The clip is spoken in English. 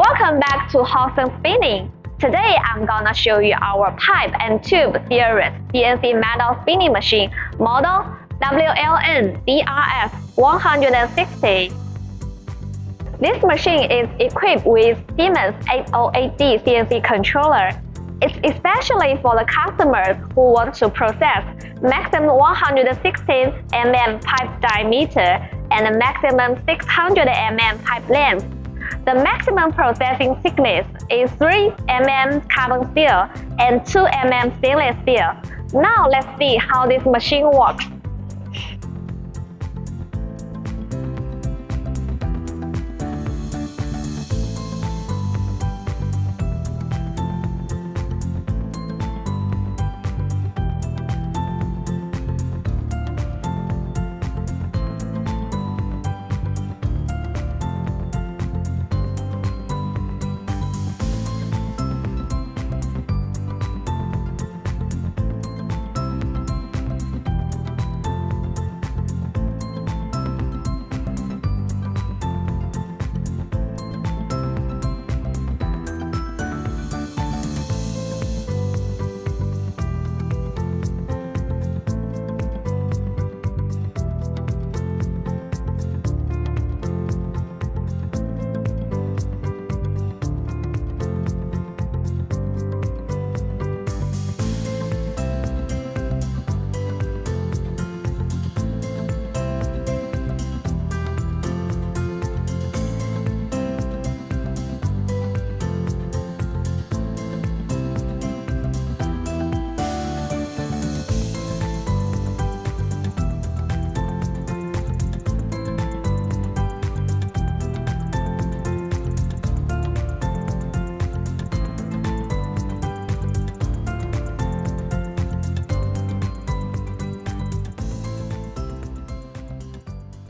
Welcome back to Hoston Spinning. Today I'm gonna show you our pipe and tube series CNC metal spinning machine model WLN-DRS160. This machine is equipped with Siemens 808D CNC controller. It's especially for the customers who want to process maximum 116 mm pipe diameter and a maximum 600 mm pipe length. The maximum processing thickness is 3 mm carbon steel and 2 mm stainless steel. Now let's see how this machine works.